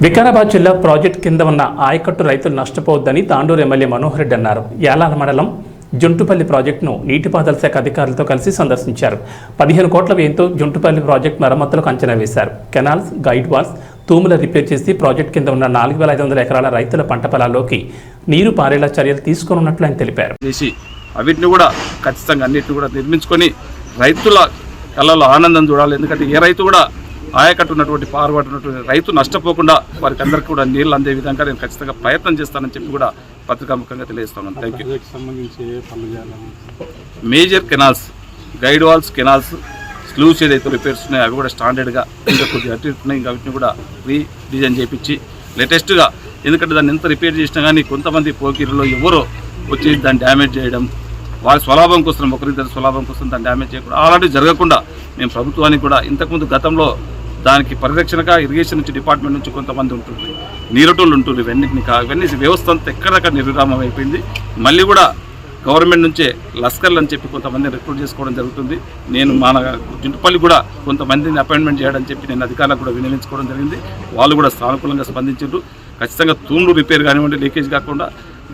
వికారాబాద్ జిల్లా ప్రాజెక్టు కింద ఉన్న ఆయకట్టు రైతులు నష్టపోవద్దని తాండూరు ఎమ్మెల్యే మనోహర్ రెడ్డి అన్నారు. యాలాల మండలం జుంటుపల్లి ప్రాజెక్టును నీటిపారుదల శాఖ అధికారులతో కలిసి సందర్శించారు. 15 కోట్ల వ్యయంతో జుంటుపల్లి ప్రాజెక్టు మరమ్మతులకు అంచనా వేశారు. కెనాల్స్, గైడ్ వాల్స్, తూముల రిపేర్ చేసి ప్రాజెక్టు కింద ఉన్న 4500 ఎకరాల రైతుల పంట పొలాల్లోకి నీరు పారేలా చర్యలు తీసుకోనున్నట్లు ఆయన తెలిపారు. అవిటిని కూడా ఖచ్చితంగా అన్నిటిని కూడా నిర్మించుకొని రైతుల కళ్ళలో ఆనందం చూడాలి. ఎందుకంటే ఏ రైతు కూడా ఆయకట్టు ఉన్నటువంటి పారుపడినటువంటి రైతు నష్టపోకుండా వారికి అందరికీ కూడా నీళ్ళు అందే విధంగా నేను ఖచ్చితంగా ప్రయత్నం చేస్తానని చెప్పి కూడా పత్రికాముఖంగా తెలియజేస్తున్నాను. Thank you. Major canals, guide walls, canals, sluice ఏదైతే రిపేర్స్ ఉన్నాయో అవి కూడా స్టాండర్డ్గా ఇంకా కొద్దిగా అట్టిస్తున్నాయి. ఇంకా వీటిని కూడా రీడిజైన్ చేయించి లేటెస్ట్గా, ఎందుకంటే దాన్ని ఎంత రిపేర్ చేసినా కానీ కొంతమంది పోకిరిలో ఎవరో వచ్చి దాన్ని డ్యామేజ్ చేయడం, వాళ్ళ స్వలాభం కోసం, ఒకరిద్దరు స్వలాభం కోసం దాన్ని డ్యామేజ్ చేయకుండా అలాంటివి జరగకుండా మేము ప్రభుత్వానికి కూడా ఇంతకుముందు గతంలో దానికి పరిరక్షణగా ఇరిగేషన్ డిపార్ట్మెంట్ నుంచి కొంతమంది ఉంటుంది, నీరటోళ్ళు ఉంటుంది, ఇవన్నీ వ్యవస్థ అంతా ఎక్కడెక్కడ నిర్విరామం అయిపోయింది. మళ్ళీ కూడా గవర్నమెంట్ నుంచే లస్కర్లు అని చెప్పి కొంతమందిని రిక్రూట్ చేసుకోవడం జరుగుతుంది. నేను మన జుంటుపల్లి కూడా కొంతమందిని అపాయింట్మెంట్ చేయడం చెప్పి నేను అధికారులకు కూడా వినియోగించుకోవడం జరిగింది. వాళ్ళు కూడా సానుకూలంగా స్పందించారు. ఖచ్చితంగా తూములు రిపేర్ కానివ్వండి, లీకేజ్ కాకుండా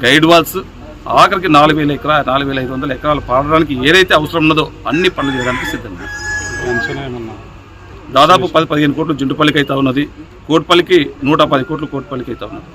గైడ్ వాల్స్, ఆఖరికి 4500 ఎకరాలు పాడడానికి ఏదైతే అవసరం ఉన్నదో అన్ని పనులు చేయడానికి సిద్ధంగా. దాదాపు 10-15 కోట్లు జుంటుపల్లికి అయితే ఉన్నది. కోట్పల్లికి 110 కోట్లు కోట్పల్లికి అయితే ఉన్నది.